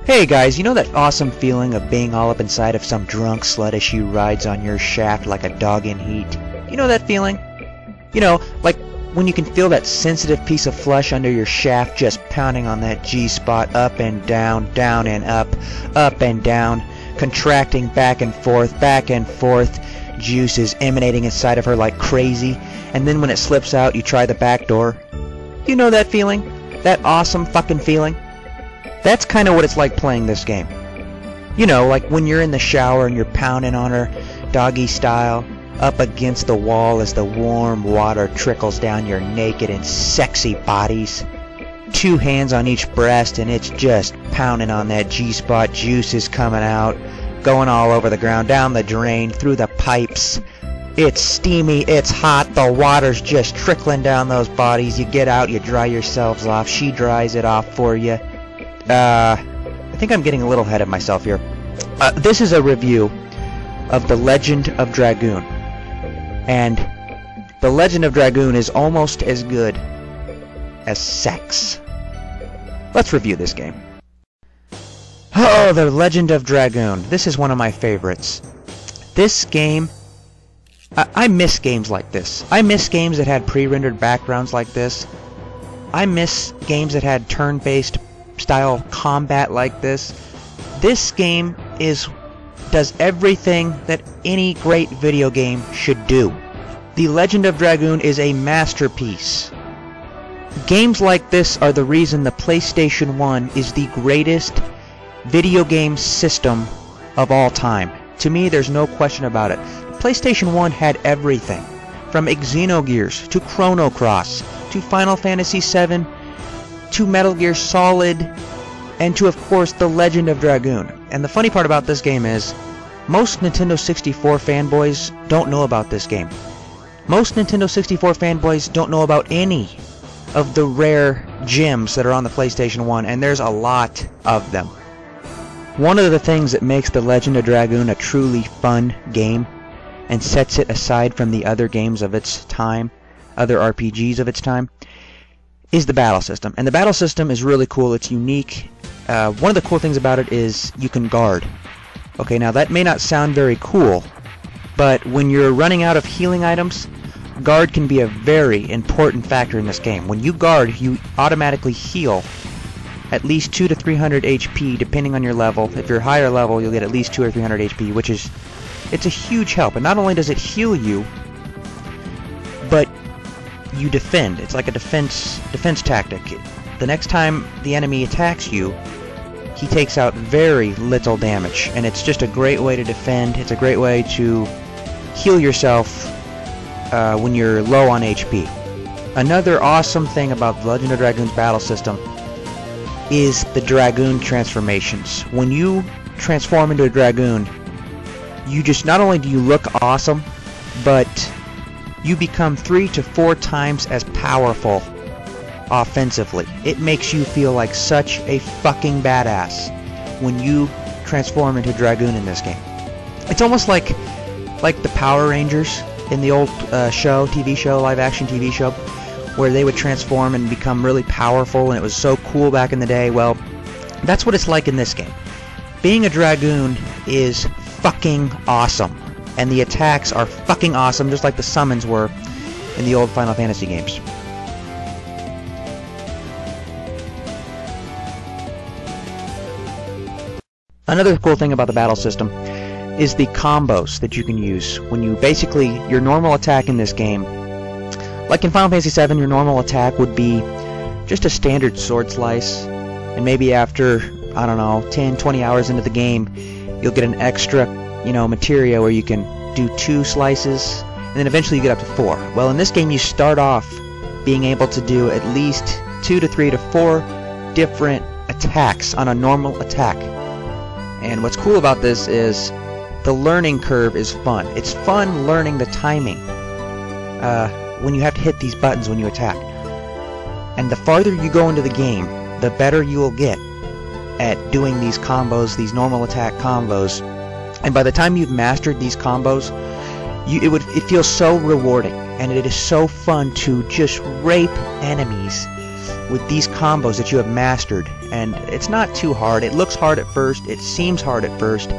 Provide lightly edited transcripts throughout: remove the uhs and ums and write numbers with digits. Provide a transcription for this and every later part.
Hey guys, you know that awesome feeling of being all up inside of some drunk slut as she rides on your shaft like a dog in heat? You know that feeling? You know, like when you can feel that sensitive piece of flesh under your shaft just pounding on that G-spot, up and down, down and up and down, contracting back and forth, juices emanating inside of her like crazy, and then when it slips out, you try the back door. You know that feeling? That awesome fucking feeling? That's kind of what it's like playing this game. You know, like when you're in the shower and you're pounding on her doggy style up against the wall as the warm water trickles down your naked and sexy bodies. 2 hands on each breast and it's just pounding on that G-spot, juices coming out, going all over the ground, down the drain, through the pipes. It's steamy, it's hot, the water's just trickling down those bodies. You get out, you dry yourselves off, she dries it off for you. I think I'm getting a little ahead of myself here. This is a review of The Legend of Dragoon. And The Legend of Dragoon is almost as good as sex. Let's review this game. Oh, The Legend of Dragoon. This is one of my favorites. This game... I miss games like this. I miss games that had pre-rendered backgrounds like this. I miss games that had turn-based style combat like this. This game does everything that any great video game should do. The Legend of Dragoon is a masterpiece. Games like this are the reason the PlayStation 1 is the greatest video game system of all time. To me, there's no question about it. PlayStation 1 had everything, from Xenogears to Chrono Cross to Final Fantasy VII to Metal Gear Solid, and to, of course, The Legend of Dragoon. And the funny part about this game is, most Nintendo 64 fanboys don't know about this game. Most Nintendo 64 fanboys don't know about any of the rare gems that are on the PlayStation 1, and there's a lot of them. One of the things that makes The Legend of Dragoon a truly fun game, and sets it aside from the other games of its time, other RPGs of its time, is the battle system. And the battle system is really cool. It's unique. One of the cool things about it is you can guard. Okay, now that may not sound very cool, but when you're running out of healing items, guard can be a very important factor in this game. When you guard, you automatically heal at least 200 to 300 HP depending on your level. If you're higher level, you'll get at least 200 or 300 HP, which is, it's a huge help. And not only does it heal you, but you defend. It's like a defense tactic. The next time the enemy attacks you, he takes out very little damage, and it's just a great way to defend. It's a great way to heal yourself when you're low on HP. Another awesome thing about The Legend of Dragoon's battle system is the Dragoon transformations. When you transform into a Dragoon, you just, not only do you look awesome, but you become 3 to 4 times as powerful offensively. It makes you feel like such a fucking badass when you transform into Dragoon in this game. It's almost like the Power Rangers in the old TV show, live action TV show, where they would transform and become really powerful, and it was so cool back in the day. Well, that's what it's like in this game. Being a Dragoon is fucking awesome. And the attacks are fucking awesome, just like the summons were in the old Final Fantasy games. Another cool thing about the battle system is the combos that you can use. When you basically, your normal attack in this game, like in Final Fantasy VII, your normal attack would be just a standard sword slice, and maybe after, I don't know, 10, 20 hours into the game, you'll get an extra, materia where you can do 2 slices, and then eventually you get up to 4. Well, in this game you start off being able to do at least 2 to 3 to 4 different attacks on a normal attack. And what's cool about this is the learning curve is fun. It's fun learning the timing when you have to hit these buttons when you attack. And the farther you go into the game, the better you will get at doing these combos, these normal attack combos. And by the time you've mastered these combos, it feels so rewarding, and it is so fun to just rape enemies with these combos that you have mastered, and it's not too hard. It looks hard at first, it seems hard at first,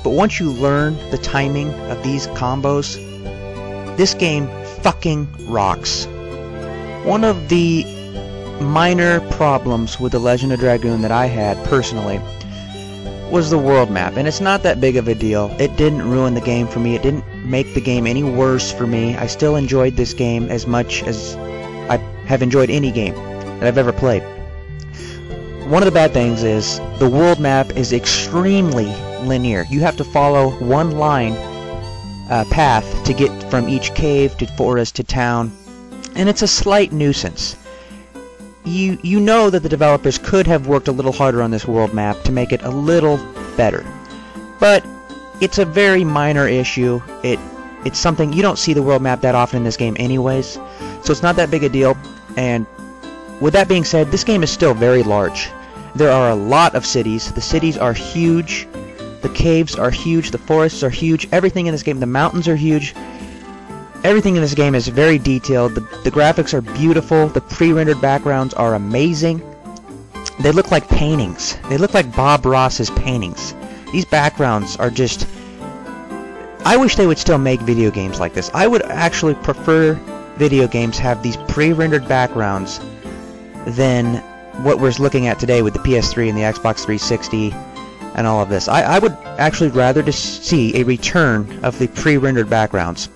but once you learn the timing of these combos, this game fucking rocks. One of the minor problems with the Legend of Dragoon that I had personally was the world map, and it's not that big of a deal. It didn't ruin the game for me. It didn't make the game any worse for me. I still enjoyed this game as much as I have enjoyed any game that I've ever played. One of the bad things is the world map is extremely linear. You have to follow one line path to get from each cave to forest to town, and it's a slight nuisance. You know that the developers could have worked a little harder on this world map to make it a little better, but it's a very minor issue. It's something you don't see the world map that often in this game anyways, so it's not that big a deal. And with that being said, this game is still very large. There are a lot of cities. The cities are huge, the caves are huge, the forests are huge, everything in this game, the mountains are huge. Everything in this game is very detailed. The graphics are beautiful. The pre-rendered backgrounds are amazing. They look like paintings. They look like Bob Ross's paintings. These backgrounds are just... I wish they would still make video games like this. I would actually prefer video games have these pre-rendered backgrounds than what we're looking at today with the PS3 and the Xbox 360 and all of this. I would actually rather just see a return of the pre-rendered backgrounds.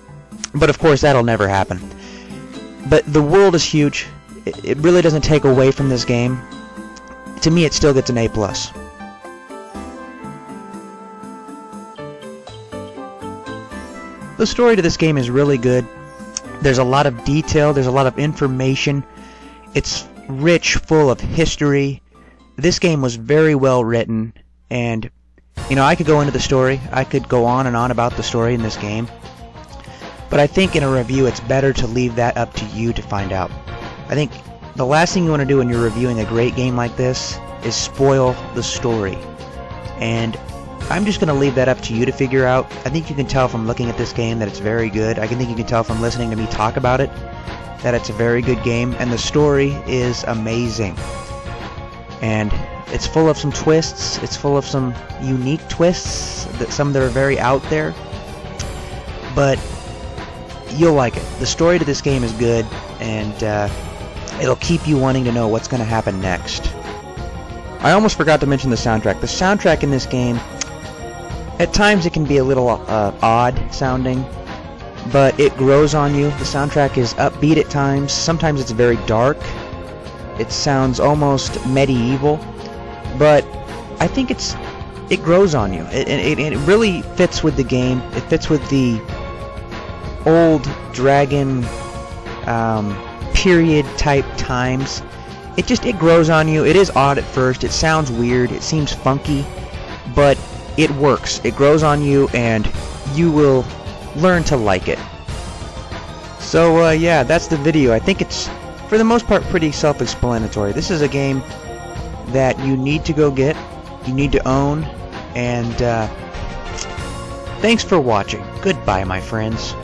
But of course that'll never happen. But the world is huge. It really doesn't take away from this game. To me, it still gets an A+. The story to this game is really good. There's a lot of detail, there's a lot of information. It's rich, full of history. This game was very well written, and you know, I could go into the story. I could go on and on about the story in this game. But I think in a review it's better to leave that up to you to find out. I think the last thing you want to do when you're reviewing a great game like this is spoil the story. And I'm just going to leave that up to you to figure out. I think you can tell from looking at this game that it's very good. I think you can tell from listening to me talk about it that it's a very good game, and the story is amazing. And it's full of some twists. It's full of some unique twists, some that are very out there. But you'll like it. The story to this game is good, and it'll keep you wanting to know what's going to happen next. I almost forgot to mention the soundtrack. The soundtrack in this game, at times it can be a little odd sounding, but it grows on you. The soundtrack is upbeat at times. Sometimes it's very dark. It sounds almost medieval, but I think it grows on you. It really fits with the game. It fits with the old dragon period type times. It grows on you. It is odd at first. It sounds weird. It seems funky, but it works. It grows on you, and you will learn to like it. So yeah, that's the video. I think it's for the most part pretty self-explanatory. This is a game that you need to go get, you need to own, and thanks for watching. Goodbye, my friends.